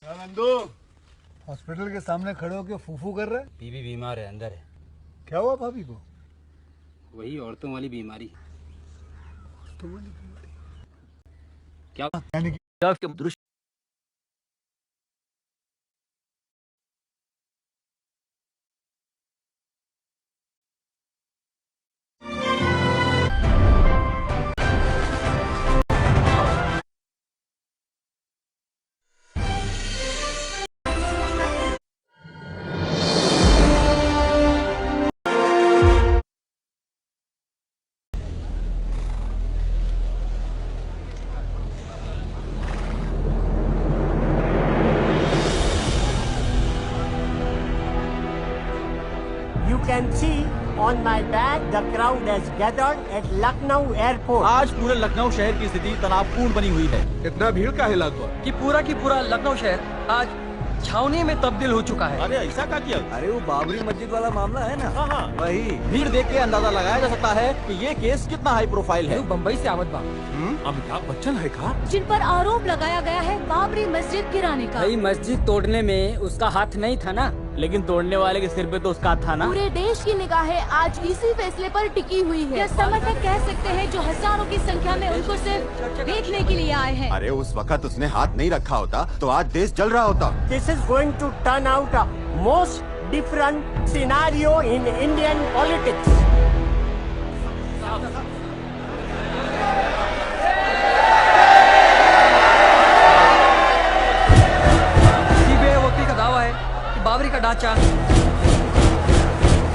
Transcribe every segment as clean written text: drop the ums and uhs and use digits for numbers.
Nandu hospital के सामने खड़े होकर फूफू कर रहे? बीबी बीमार है, अंदर है। क्या हुआ भाभी को? वही औरतों वाली बीमारी। क्या दृश्य You can see on my back the crowd has gathered at Lucknow airport. आज पूरे लखनऊ शहर की स्थिति तनावपूर्ण बनी हुई है। इतना भीड़ का है लगभग कि पूरा लखनऊ शहर आज छावनी में तब्दील हो चुका है। अरे ऐसा क्या किया? अरे वो बाबरी मस्जिद वाला मामला है ना? हाँ वही। भीड़ देख के अंदाजा लगाया जा सकता है कि ये केस कितना हाई प्रोफाइल है। बम्बई से आवत बा। अमिताभ बच्चन है का? जिन पर आरोप लगाया गया है बाबरी मस्जिद गिराने का। भाई मस्जिद तोड़ने में उसका हाथ नहीं था ना, लेकिन तोड़ने वाले के सिर पे तो उसका था ना। पूरे देश की निगाहें आज इसी फैसले पर टिकी हुई है। समर्थक कह सकते हैं जो हजारों की संख्या में उनको सिर्फ देखने के लिए आए हैं। अरे उस वक्त उसने हाथ नहीं रखा होता तो आज देश जल रहा होता। This is going to turn out a most different scenario in Indian politics. CBI वकील का दावा है कि बाबरी का ढांचा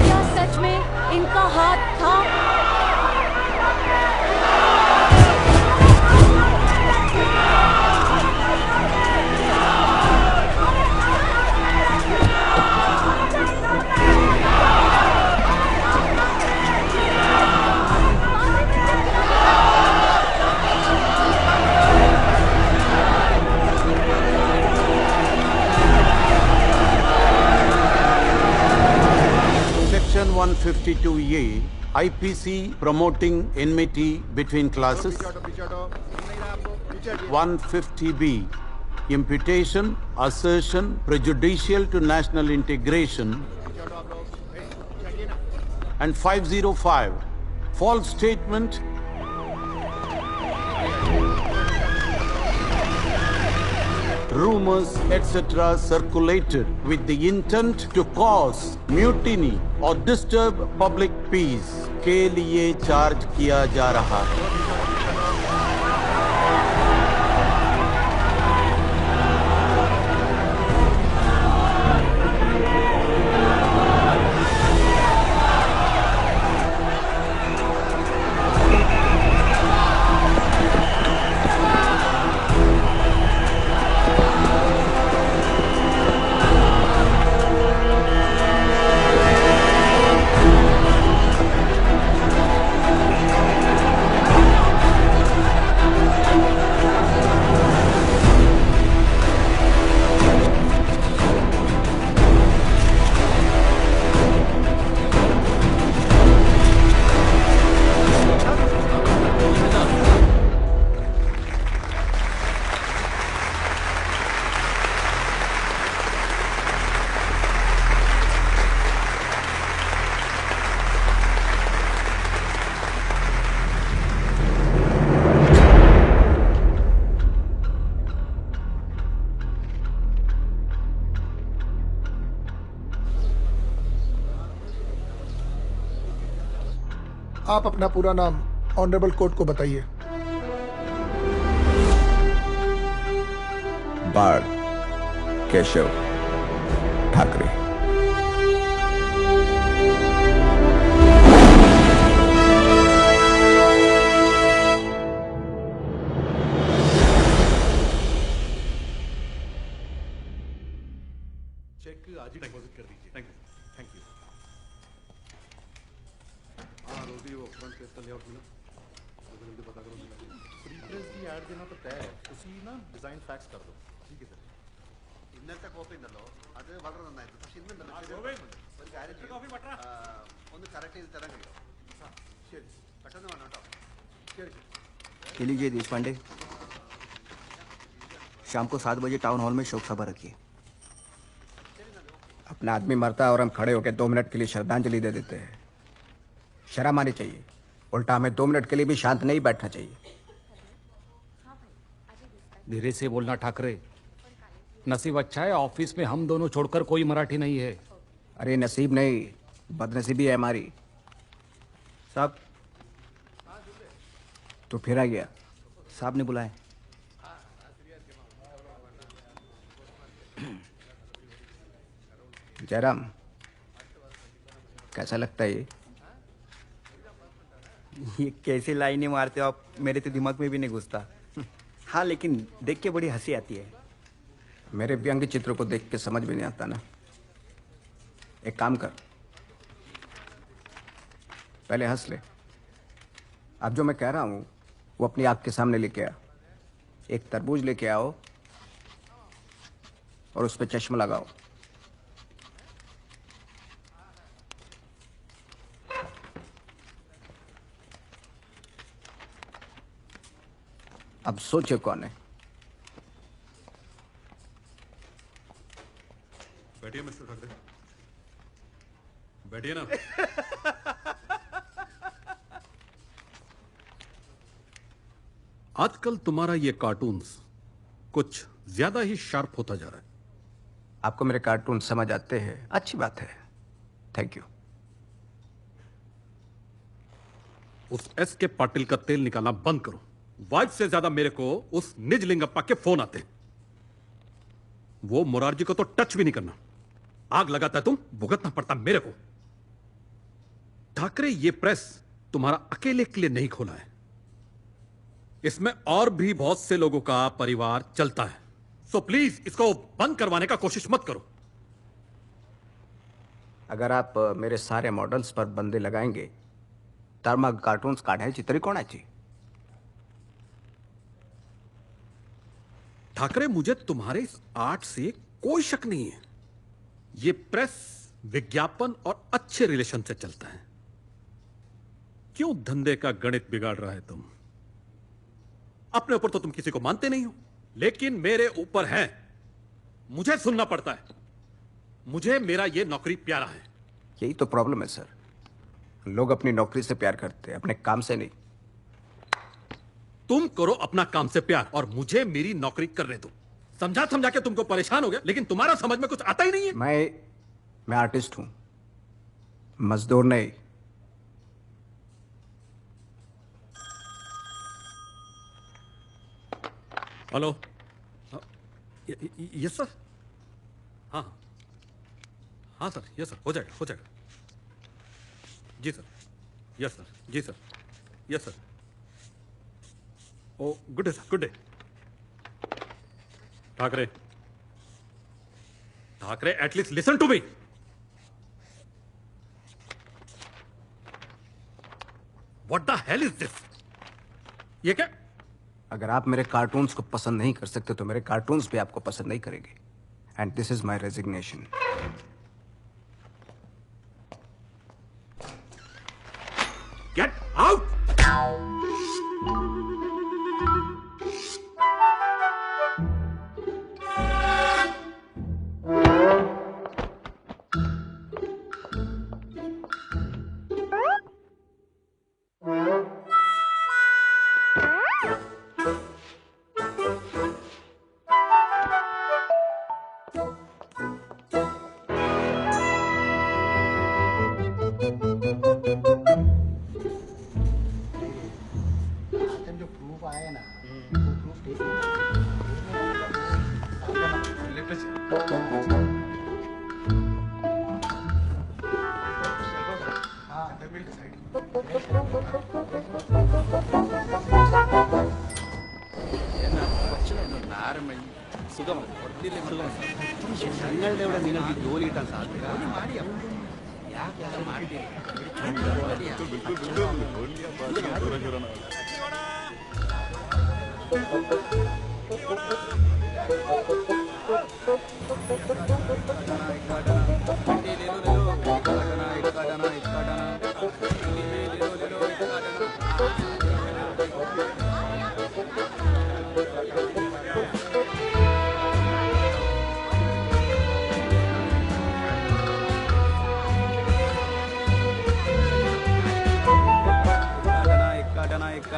क्या सच में इनका हाथ था? Section 152A IPC promoting enmity between classes. 150B imputation, assertion prejudicial to national integration. And 505 false statement rumors etc. circulated with the intent to cause mutiny or disturb public peace के लिए चार्ज किया जा रहा है। आप अपना पूरा नाम ऑनरेबल कोर्ट को बताइए। बाळ केशव ठाकरे। चेक आज ही डिपॉजिट कर दीजिए। Thank you. हाँ रोटी वो फ्रंट पेज का लेआउट मिला, जल्दी पता करो। प्रीप्रेस की ऐड देना तो तय है, उसी ना डिजाइन फैक्स कर दो। ठीक है सर। ഇന്നത്തെ കോപ്പി ഉണ്ടല്ലോ അത് വളരെ നന്നായിരുന്നു. പക്ഷെ ഇന്നുണ്ടല്ലോ ഒരു കാര്യം ഒന്ന് കറക്റ്റ് ചെയ്ത് തരാൻ കഴിയും? ശരി പെട്ടെന്ന് വേണം കേട്ടോ. ശരി के लीजिए देशपांडे। शाम को 7 बजे टाउन हॉल में शोक सभा रखिए। अपना आदमी मरता है और हम खड़े होकर 2 मिनट के लिए श्रद्धांजलि दे देते हैं। शर्म आनी चाहिए। उल्टा हमें 2 मिनट के लिए भी शांत नहीं बैठना चाहिए। धीरे से बोलना ठाकरे। नसीब अच्छा है ऑफिस में हम दोनों छोड़कर कोई मराठी नहीं है। अरे नसीब नहीं, बदनसीबी है हमारी। साहब तो फिर आ गया। साहब ने बुलाए। जयराम, कैसा लगता है ये कैसे लाइनें मारते हो आप, मेरे तो दिमाग में भी नहीं घुसता। हाँ लेकिन देख के बड़ी हंसी आती है। मेरे व्यंग्य चित्र को देख के समझ में नहीं आता ना। एक काम कर, पहले हंस ले। अब जो मैं कह रहा हूं वो अपनी आंख के सामने लेके आ। एक तरबूज लेके आओ और उस पर चश्मा लगाओ। अब सोचे कौन है? बैठिए मिस्टर ठाकरे, बैठिए ना। आजकल तुम्हारा ये कार्टून्स कुछ ज्यादा ही शार्प होता जा रहा है। आपको मेरे कार्टून समझ आते हैं, अच्छी बात है, थैंक यू। उस एस के पाटिल का तेल निकालना बंद करो। वाइफ से ज्यादा मेरे को उस निजलिंगप्पा के फोन आते हैं। वो मुरारजी को तो टच भी नहीं करना। आग लगाता है तुम, भुगतना पड़ता मेरे को। ठाकरे, ये प्रेस तुम्हारा अकेले के लिए नहीं खोला है। इसमें और भी बहुत से लोगों का परिवार चलता है। सो प्लीज इसको बंद करवाने का कोशिश मत करो। अगर आप मेरे सारे मॉडल्स पर बंदे लगाएंगे तर मग कार्टून्स काढायची तरी कोणाची? ठाकरे, मुझे तुम्हारे इस आर्ट से कोई शक नहीं है। ये प्रेस विज्ञापन और अच्छे रिलेशन से चलता है। क्यों धंधे का गणित बिगाड़ रहा है तुम? अपने ऊपर तो तुम किसी को मानते नहीं हो, लेकिन मेरे ऊपर है। मुझे सुनना पड़ता है। मुझे मेरा ये नौकरी प्यारा है। यही तो प्रॉब्लम है सर। लोग अपनी नौकरी से प्यार करते हैं, अपने काम से नहीं। तुम करो अपना काम से प्यार और मुझे मेरी नौकरी करने दो। समझा समझा के तुमको परेशान हो गया, लेकिन तुम्हारा समझ में कुछ आता ही नहीं है। मैं आर्टिस्ट हूं, मजदूर नहीं। Hello, yes sir. हाँ हाँ सर, यस सर, हो जाएगा हो जाएगा। जी सर, यस सर, जी sir, yes sir. Oh good day sir, good day. Thackeray, Thackeray, at least listen to me. What the hell is this? ये क्या? अगर आप मेरे कार्टून्स को पसंद नहीं कर सकते तो मेरे कार्टून्स भी आपको पसंद नहीं करेंगे। And this is my resignation. Get out.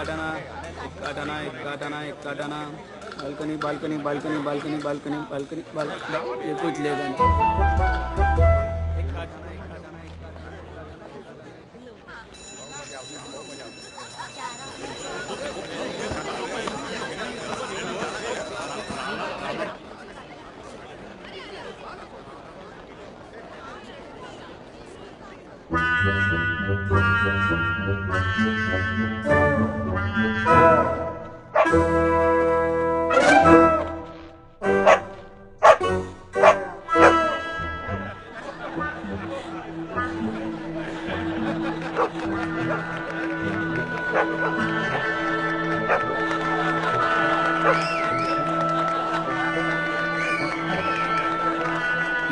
काटाना balcony balcony balcony balcony balcony balcony balcony ये कुछ लेगा नहीं।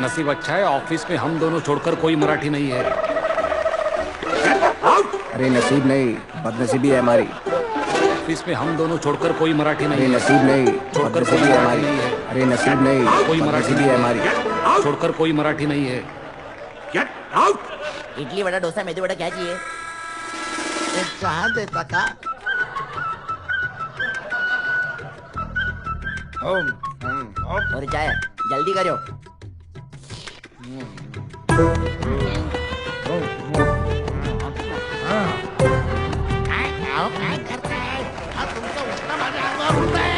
नसीब अच्छा है ऑफिस में हम दोनों छोड़कर कोई मराठी नहीं है। अरे नसीब नहीं, बदनसीबी है हमारी। ऑफिस में हम दोनों छोड़कर कोई मराठी अरे नहीं है। नसीब नहीं, छोड़कर बदनसीबी कोई है मराठी हमारी। नहीं है। अरे नसीब नहीं, कोई मराठी बदनसीबी नहीं है है हमारी। छोड़कर कोई मराठी नहीं है। इडली वड़ा डोसा मेदू वड़ा क्या चाहिए? एक चहा देता का? और चाय जल्दी करो। काय करताय? हा तुमचा उठला माझ्या अंगावर उडताय.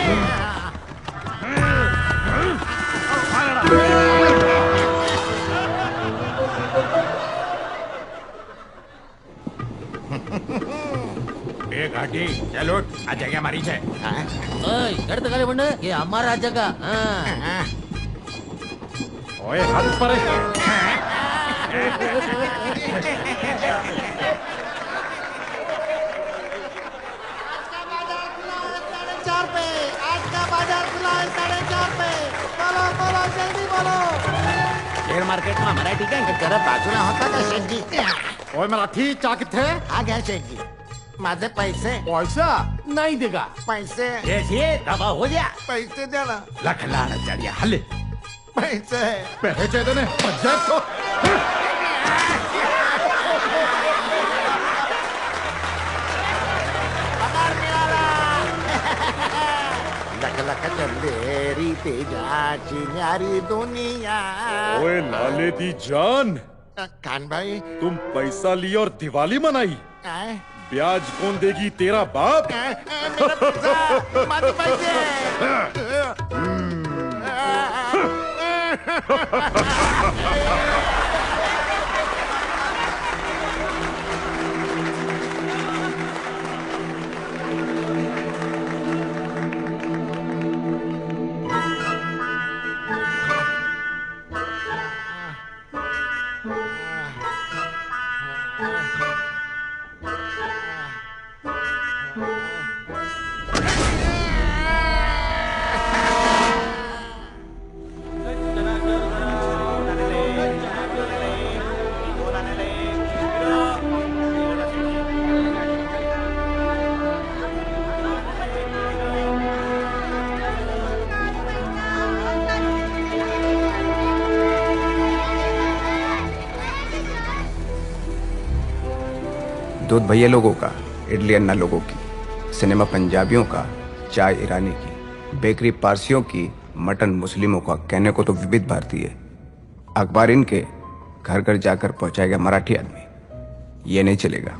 એ ઘાટી ચાલો આ જગ્યા મારી છે. ये हमारा जगह. हाँ. ઓય હાથ પર शेअर मार्केटમાં मराठी काय जरा बाजूला होता का शेठजी? ઓય મરાઠી ચા કિથે हा घ्या शेठजी. माझे पैसे. પૈસા નહીં દેગા पैसे. दबा हो गया। पैसे द्या ना. લખલાણ ચડિયા હલે पैसे. પહેરે છે તને પંજાબ તો पगार मिळाला. लख लख चंदेरी तेजाची न्यारी दुनिया. ओए लाले दी जान कान भाई तुम पैसा ली और दिवाली मनाई काय? ब्याज कौन देगी तेरा बाप मेरा पैसा. माझे पैसे. दूध भैया लोगों का, इडली अन्ना लोगों की, सिनेमा पंजाबियों का, चाय ईरानी की, बेकरी पारसियों की, मटन मुस्लिमों का, कहने को तो विविध भारतीय है। अखबार इनके घर घर जाकर पहुंचाएगा मराठी आदमी। ये नहीं चलेगा।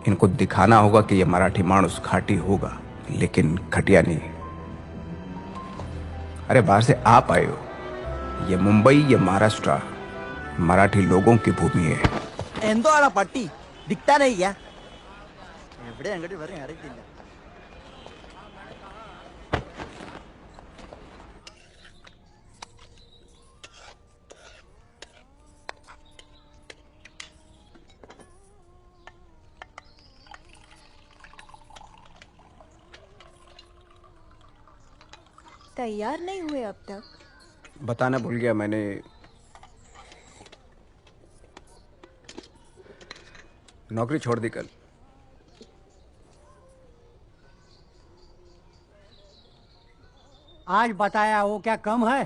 इनको दिखाना होगा कि ये मराठी मानुस खाटी होगा, लेकिन खटिया नहीं। अरे बाहर से आप आए हो, ये मुंबई, ये महाराष्ट्र मराठी लोगों की भूमि है। എന്തോ ആടാ പട്ടി ദിക്താനയ്യ എവിടെ അങ്ങോട്ട് പറയാൻ അറിയത്തില്ല. तैयार नहीं हुए अब तक? बताना भूल गया मैंने। नौकरी छोड़ दी कल। आज बताया वो क्या कम है?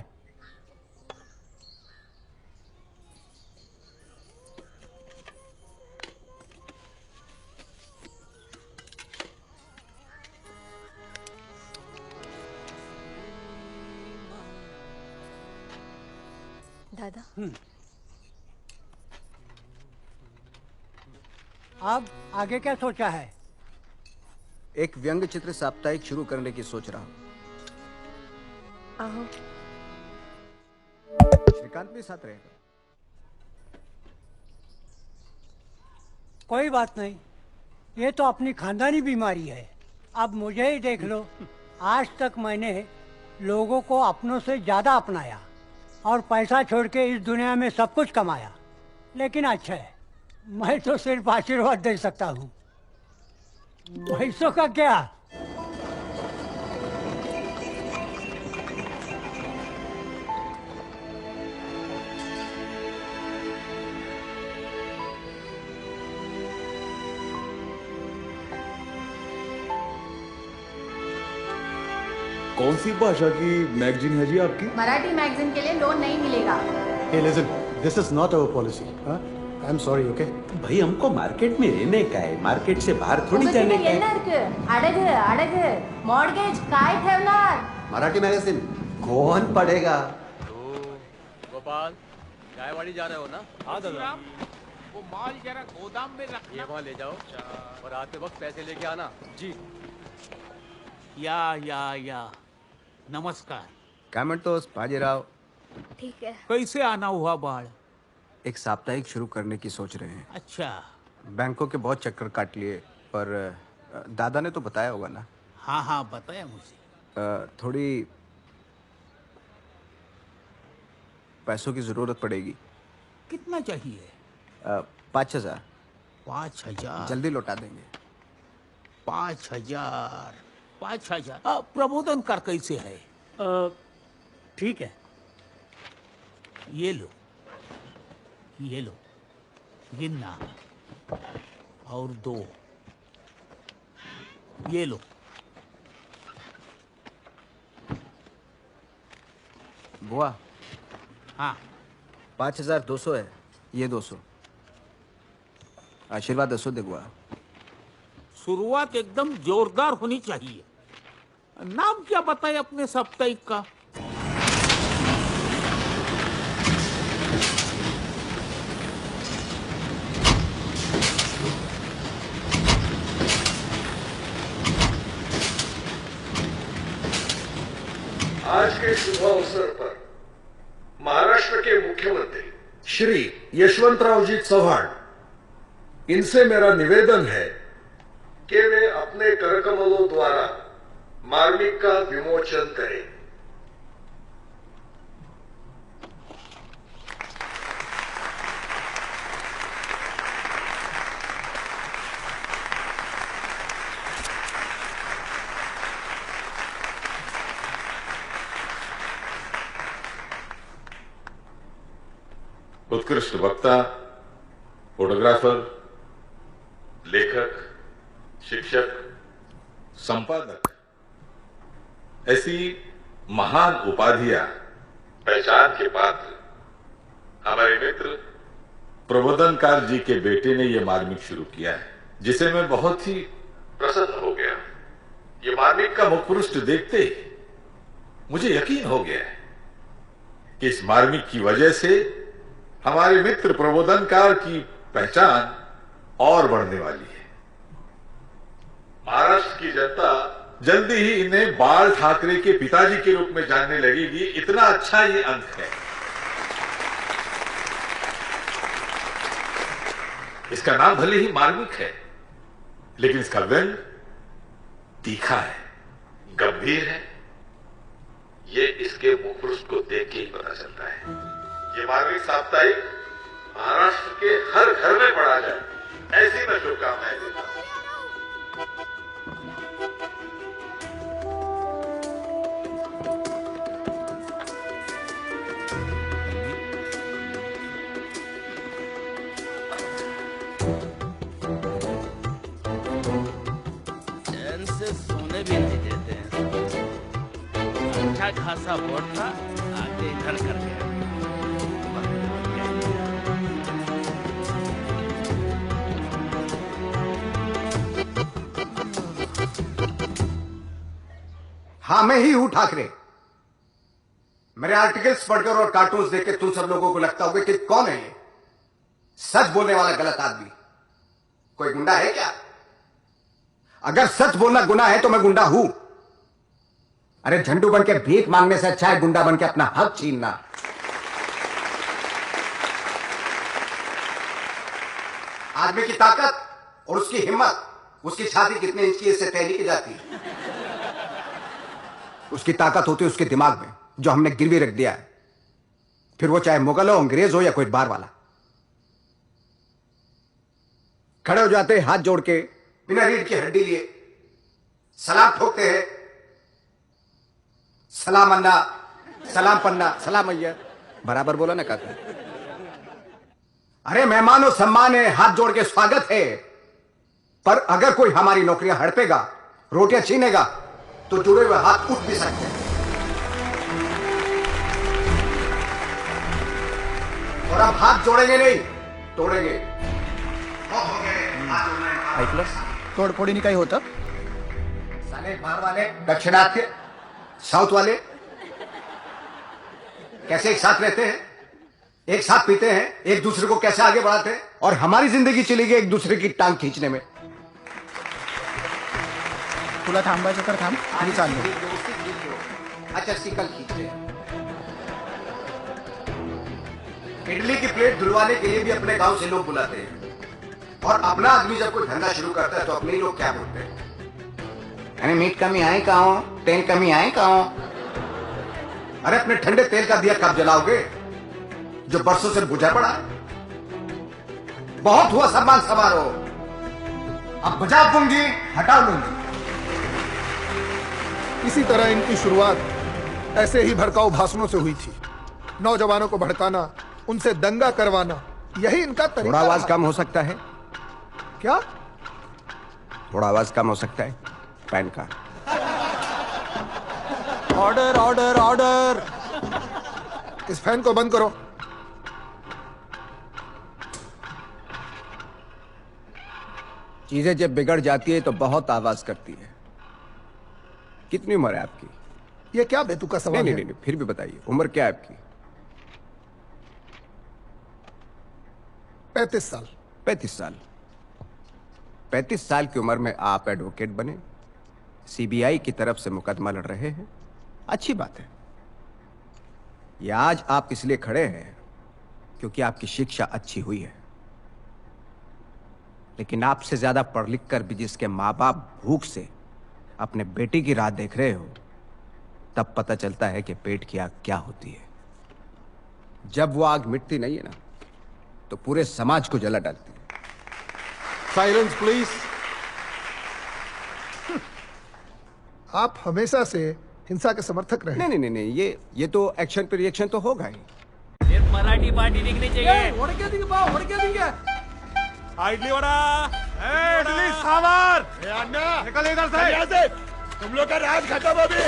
दादा। अब आगे क्या सोचा है? एक व्यंग्य चित्र साप्ताहिक शुरू करने की सोच रहा हूँ। आओ। श्रीकांत भी साथ रहेगा। कोई बात नहीं, ये तो अपनी खानदानी बीमारी है। अब मुझे ही देख लो, आज तक मैंने लोगों को अपनों से ज्यादा अपनाया और पैसा छोड़ के इस दुनिया में सब कुछ कमाया। लेकिन अच्छा है, मैं तो सिर्फ आशीर्वाद दे सकता हूँ, पैसों का क्या। कौन सी भाषा की मैगजीन है जी आपकी? मराठी मैगजीन के लिए लोन नहीं मिलेगा। Hey, listen, this is not our policy. I'm sorry, okay? भाई हमको मार्केट में रहने का है, मार्केट से बाहर थोड़ी जाने का है। अडग मॉर्गेज काय ठेवणार? मराठी मैगजीन कौन पढ़ेगा? गोपाल, चायवाड़ी जा रहे हो ना? हाँ दादा। वो माल जरा गोदाम में रखना। ये वहाँ ले जाओ और आते वक्त पैसे लेके आना। जी। या नमस्कार। क्या म्हणतोस बाजीराव? ठीक है। कैसे आना हुआ बाढ़? एक साप्ताहिक शुरू करने की सोच रहे हैं। अच्छा। बैंकों के बहुत चक्कर काट लिए, पर दादा ने तो बताया होगा ना? हाँ बताया मुझे। थोड़ी पैसों की जरूरत पड़ेगी। कितना चाहिए? 5,000। 5,000? जल्दी लौटा देंगे। 5,000। प्रबोधन कर कैसे है? ठीक है, ये लो गिनना, और 2 ये लो। बुआ। हाँ। 5,200 है, ये 200। आशीर्वाद असो दे बुआ। शुरुआत एकदम जोरदार होनी चाहिए। नाम क्या बताए अपने साप्ताहिक का? आज के शुभ अवसर पर महाराष्ट्र के मुख्यमंत्री श्री यशवंतराव जी चौहान, इनसे मेरा निवेदन है कि वे अपने करकमलों द्वारा मार्मिक का विमोचन करें। उत्कृष्ट वक्ता, फोटोग्राफर, लेखक, शिक्षक, संपादक, ऐसी महान उपाधियां, पहचान के पात्र हमारे मित्र प्रबोधनकार जी के बेटे ने यह मार्मिक शुरू किया है, जिसे मैं बहुत ही प्रसन्न हो गया। ये मार्मिक का मुखपृष्ठ देखते ही मुझे यकीन हो गया है कि इस मार्मिक की वजह से हमारे मित्र प्रबोधनकार की पहचान और बढ़ने वाली है। महाराष्ट्र की जनता जल्दी ही इन्हें बाल ठाकरे के पिताजी के रूप में जानने लगेगी। इतना अच्छा ये अंक है। इसका नाम भले ही मार्मिक है, लेकिन इसका व्यंग तीखा है, गंभीर है। ये इसके मुखपृष्ठ को देख के ही पता चलता है। ये मार्मिक साप्ताहिक महाराष्ट्र के हर घर में पढ़ा जाए, ऐसी मैं शुभकामनाएं देता हूं। सोने भी नहीं देते हैं। अच्छा खासा वोट था, आगे इधर कर गया। हाँ, मैं ही हूं ठाकरे। मेरे आर्टिकल्स पढ़कर और कार्टून्स देख के तुम सब लोगों को लगता होगा कि कौन है ये सच बोलने वाला गलत आदमी? कोई गुंडा है क्या? अगर सच बोलना गुनाह है तो मैं गुंडा हूं। अरे झंडू बन के भीख मांगने से अच्छा है गुंडा बन के अपना हक छीनना। आदमी की ताकत और उसकी हिम्मत, उसकी छाती कितने इंच की इससे तय नहीं की जाती। उसकी ताकत होती है उसके दिमाग में, जो हमने गिरवी रख दिया है, फिर वो चाहे मुगल हो, अंग्रेज हो या कोई बाहर वाला। खड़े हो जाते हैं हाथ जोड़ के, बिना रीढ़ की हड्डी लिए, सलाम ठोकते हैं, सलाम अन्ना, सलाम पन्ना, सलाम अय्यर, बराबर बोला ना काका? अरे मेहमानों सम्मान है, हाथ जोड़ के स्वागत है। पर अगर कोई हमारी नौकरियां हड़पेगा, रोटियां छीनेगा, तो जुड़े हुए हाथ उठ भी सकते हैं। और अब हाथ जोड़ेंगे नहीं, तोड़ेंगे। तोड़फोड़ी नहीं काही होतं? साले बाहर वाले, दक्षिणात्य, साउथ वाले कैसे एक साथ रहते हैं, एक साथ पीते हैं, एक दूसरे को कैसे आगे बढ़ाते हैं, और हमारी जिंदगी चली गई एक दूसरे की टांग खींचने में। तुला थांबायचं तर थांब, आणि चाललो। अच्छा सिकल खींचते हैं। इडली की प्लेट धुलवाने के लिए भी अपने गांव से लोग बुलाते हैं, और अपना आदमी जब कोई धंधा शुरू करता है तो अपने ही लोग क्या बोलते हैं? अरे मीट कमी आए कहाँ, तेल कमी आए कहाँ? अरे अपने ठंडे तेल का दिया कब जलाओगे जो बरसों से बुझा पड़ा है? बहुत हुआ सम्मान समारोह, अब बजा दूंगी, हटा लूंगी। इसी तरह इनकी शुरुआत ऐसे ही भड़काऊ भाषणों से हुई थी। नौजवानों को भड़काना, उनसे दंगा करवाना, यही इनका तरीका। थोड़ा आवाज कम हो सकता है क्या? थोड़ा आवाज कम हो सकता है पैन का। Order order order. इस फैन को बंद करो। चीजें जब बिगड़ जाती है तो बहुत आवाज करती है। कितनी उम्र है आपकी? ये क्या बेतुका सवाल है? नहीं, फिर भी बताइए, उम्र क्या है आपकी? 35 साल। 35 साल। 35 साल की उम्र में आप एडवोकेट बने, सीबीआई की तरफ से मुकदमा लड़ रहे हैं, अच्छी बात है। ये आज आप इसलिए खड़े हैं क्योंकि आपकी शिक्षा अच्छी हुई है, लेकिन आपसे ज्यादा पढ़ लिख कर भी जिसके माँ बाप भूख से अपने बेटी की राह देख रहे हो, तब पता चलता है कि पेट की आग क्या होती है। जब वो आग मिटती नहीं है ना, तो पूरे समाज को जला डालती है। Silence please. आप हमेशा से हिंसा के समर्थक रहे। नहीं, ये तो एक्शन पे रिएक्शन तो होगा ही। सिर्फ मराठी पार्टी दिखनी चाहिए। इडली वड़ा, इडली सांभर, निकल इधर से। तुम लोग का राज खत्म अभी।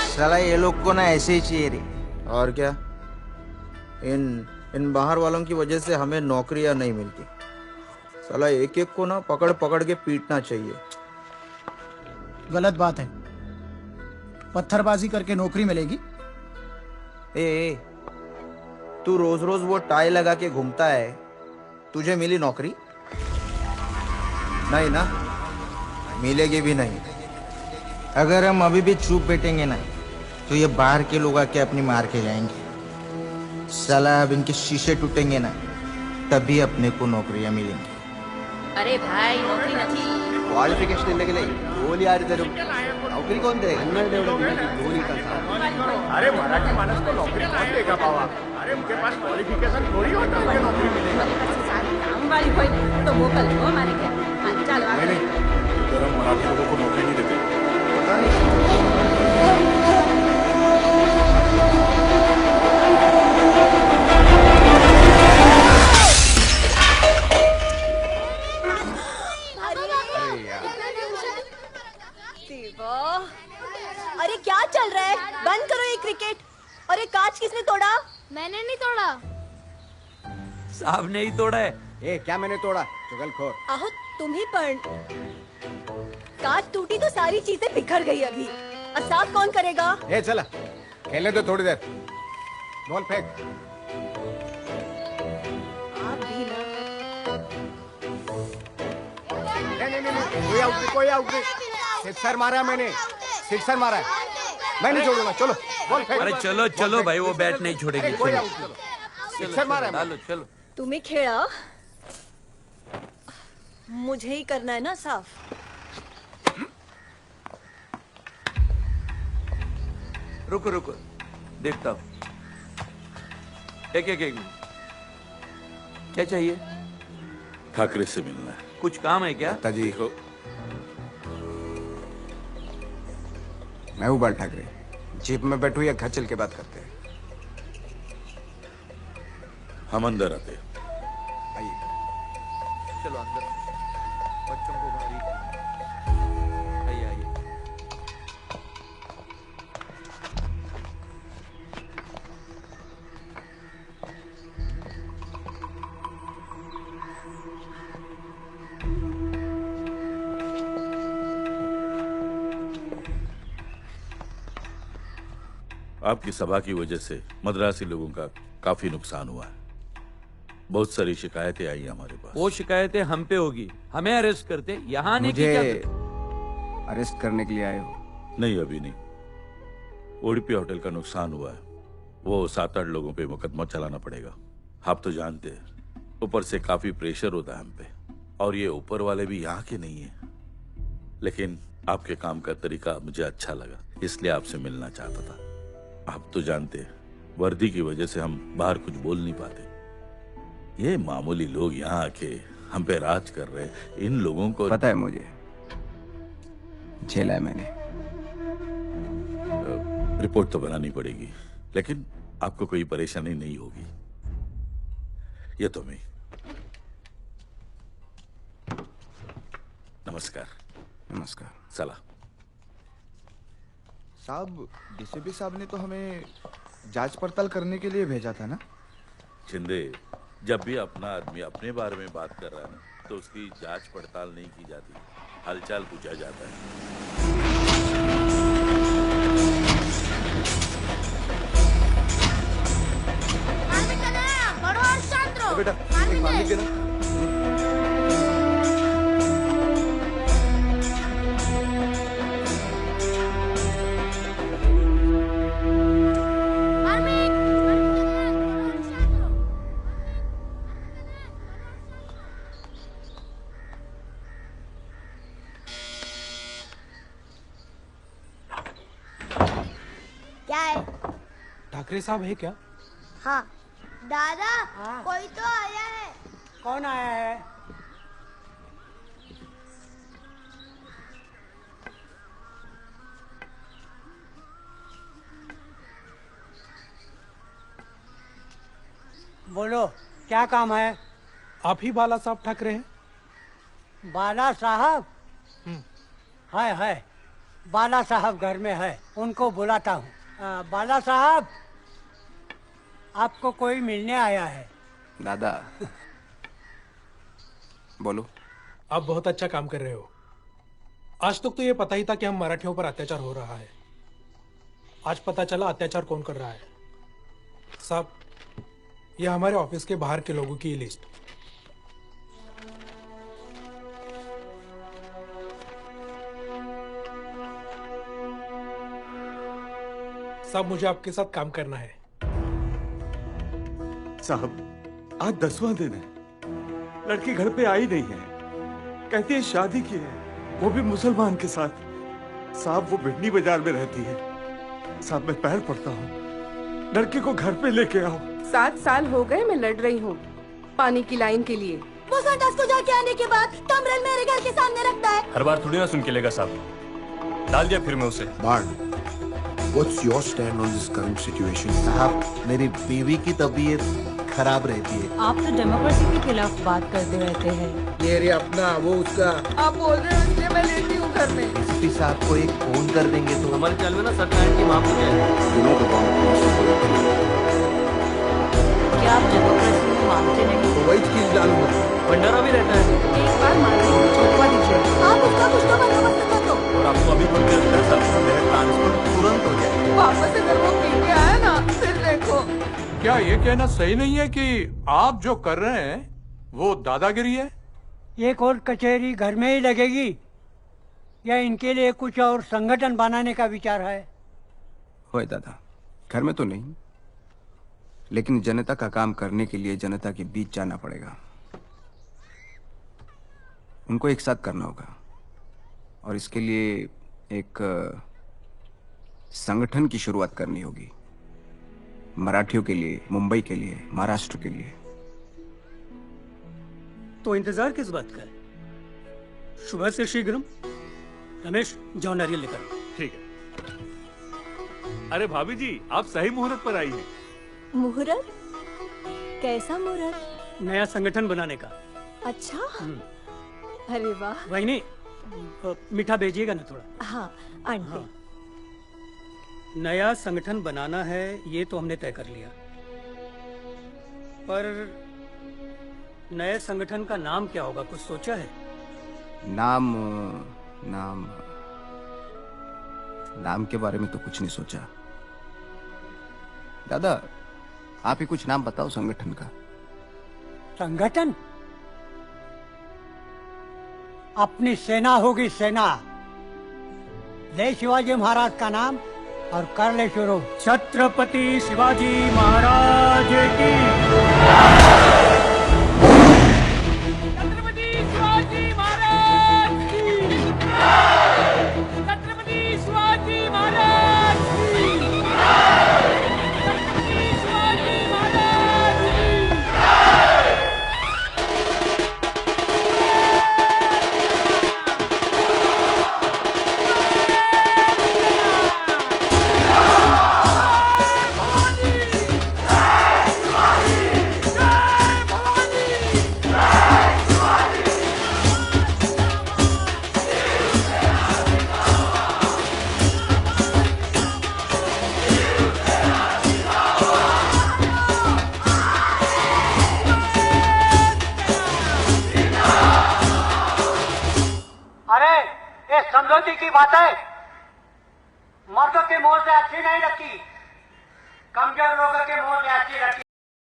साला ये लोग को ना ऐसे ही चाहिए रे। और क्या, इन बाहर वालों की वजह से हमें नौकरियां नहीं मिलती। साला एक एक को ना पकड़ पकड़ के पीटना चाहिए। गलत बात है, पत्थरबाजी करके नौकरी मिलेगी? ए, तू रोज रोज वो टाई लगा के घूमता है, तुझे मिली नौकरी? नहीं ना, मिलेगी भी नहीं। अगर हम अभी भी चुप बैठेंगे ना, तो ये बाहर के लोग आके अपनी मार के जाएंगे। साला अब इनके शीशे टूटेंगे ना, तभी अपने को नौकरियां मिलेंगी। अरे भाई नौकरी नहीं। क्वालिफिकेशन इल्लेगे गोली आ रही नौकरी कौन देगा? अरे मराठी मानस को नौकरी कौन देगा बाबा? अरे उनके पास क्वालिफिकेशन थोड़ी होता है नौकरी मिलेगा। वाली कोई तो वोकल हो हमारे क्या? चलो नहीं, हम मराठी लोगों को नौकरी नहीं देते। पता नहीं। अरे क्या चल रहा है? बंद करो ये क्रिकेट। और ये कांच किसने तोड़ा? मैंने नहीं तोड़ा। साहब ने ही तोड़ा है। ए, क्या मैंने तोड़ा? चुगलखोर। आहो तुम ही पण। कांच टूटी तो सारी चीजें बिखर गई अभी। अब साफ कौन करेगा? ए चला, खेलने दो थोड़ी देर। बॉल फेंक। नहीं, कोई आउट नहीं। सिक्सर मारा मैंने, सिक्सर मारा है। मैं नहीं छोड़ूंगा, चलो बॉल फेंक। अरे चलो चलो भाई, वो बैट नहीं छोड़ेगी। कोई आउट, चलो सिक्सर मारा है। चलो चलो। तुम्हें खेड़ा मुझे ही करना है ना साफ। रुको रुको, देखता हूँ। एक मिनट, क्या चाहिए? ठाकरे से मिलना है। कुछ काम है क्या? जी मैं हूँ बाल ठाकरे। जीप में बैठू या घर चल के बात करते हैं? हम अंदर आते। आइए। चलो अंदर, बच्चों को भारी। आइए आइए। आपकी सभा की वजह से मद्रासी लोगों का काफी नुकसान हुआ है। बहुत सारी शिकायतें आई हमारे पास। वो शिकायतें हम पे होगी, हमें अरेस्ट करते, यहाँ आने की क्या? अरेस्ट करने के लिए आए हो? नहीं, अभी नहीं। उडुपी होटल का नुकसान हुआ है, वो 7-8 लोगों पे मुकदमा चलाना पड़ेगा। आप तो जानते हैं, ऊपर से काफी प्रेशर होता है हम पे, और ये ऊपर वाले भी यहाँ के नहीं है। लेकिन आपके काम का तरीका मुझे अच्छा लगा, इसलिए आपसे मिलना चाहता था। आप तो जानते हैं, वर्दी की वजह से हम बाहर कुछ बोल नहीं पाते। ये मामूली लोग यहाँ आके हम पे राज कर रहे हैं। इन लोगों को पता है मुझे, झेला है मैंने। रिपोर्ट तो बनानी पड़ेगी, लेकिन आपको कोई परेशानी नहीं होगी। ये तो मैं। नमस्कार। नमस्कार। चला। साहब, डीसीपी साहब ने तो हमें जांच पड़ताल करने के लिए भेजा था ना? शिंदे, जब भी अपना आदमी अपने बारे में बात कर रहा है ना, तो उसकी जांच पड़ताल नहीं की जाती, हालचाल पूछा जाता है। बेटा, एक पानी के ना। क्या है? ठाकरे साहब है क्या? हाँ दादा, कोई तो आया है। कौन आया है? बोलो, क्या काम है? आप ही बाला साहब ठाकरे हैं? बाला साहब? है बाला साहब घर में है, उनको बुलाता हूँ। बाला साहब, आपको कोई मिलने आया है। दादा बोलो। आप बहुत अच्छा काम कर रहे हो। आज तक तो ये पता ही था कि हम मराठियों पर अत्याचार हो रहा है। आज पता चला अत्याचार कौन कर रहा है। साहब, ये हमारे ऑफिस के बाहर के लोगों की लिस्ट। साहब, मुझे आपके साथ काम करना है। साहब, आज 10वां दिन है, लड़की घर पे आई नहीं है। कहती है शादी की है, वो भी मुसलमान के साथ। साहब, वो बिडनी बाजार में रहती है। साहब, मैं पैर पड़ता हूँ, लड़की को घर पे लेके आओ। 7 साल हो गए मैं लड़ रही हूँ पानी की लाइन के लिए। वो संडास को जाके आने के बाद कमरल मेरे घर के सामने रखता है। हर बार थोड़ी ना सुन के लेगा साहब। डाल दिया फिर मैं उसे। What's your stand on this current situation? साहब, मेरी बीवी की तबीयत खराब रहती है। आप तो डेमोक्रेसी के खिलाफ बात करते रहते हैं। ये रे अपना, वो उसका। आप बोल रहे हो इसलिए मैं लेती हूँ घर में। एसपी साहब को एक फोन कर देंगे तो। हमारे ख्याल में ना सत्यनारायण की मां पूजा है। क्या आप डेमोक्रेसी मानते नहीं? तो वही चीज डालूंगा। भंडारा भी रहता है। एक बार मारने को छुपवा दीजिए। आप उसका कुछ तो बंदोबस्त कर दो। और आपको अभी कुछ देर अंदर सब मेरे ट्रांसफर तुरंत हो जाए। वापस अगर वो पी के आया ना फिर देखो। क्या ये कहना सही नहीं है कि आप जो कर रहे हैं वो दादागिरी है? ये कोर्ट कचहरी घर में ही लगेगी या इनके लिए कुछ और संगठन बनाने का विचार है? होए दादा, घर में तो नहीं, लेकिन जनता का काम करने के लिए जनता के बीच जाना पड़ेगा। उनको एक साथ करना होगा और इसके लिए एक संगठन की शुरुआत करनी होगी। मराठियों के लिए, मुंबई के लिए, महाराष्ट्र के लिए। तो इंतजार किस बात का है? सुबह से शीघ्रम। रमेश, जाओ नारियल लेकर। ठीक है। अरे भाभी जी, आप सही मुहूर्त पर आई हैं। मुहूर्त? कैसा मुहूर्त? नया संगठन बनाने का। अच्छा, अरे वाह। वही नहीं, मीठा भेजिएगा ना थोड़ा। हाँ आंटी। हाँ। नया संगठन बनाना है ये तो हमने तय कर लिया, पर नए संगठन का नाम क्या होगा, कुछ सोचा है? नाम नाम के बारे में तो कुछ नहीं सोचा। दादा, आप ही कुछ नाम बताओ संगठन का। संगठन? अपनी सेना होगी, सेना। ले शिवाजी महाराज का नाम और कर ले शुरू। छत्रपति शिवाजी महाराज की। छत्रपति शिवाजी महाराज की। छत्रपति शिवाजी महाराज की। छत्रपति शिवाजी महाराज की। अरे ये समझौते की बातें मर्दों के मुंह से अच्छी नहीं लगती, कमजोर लोगों के मुंह से अच्छी लगती।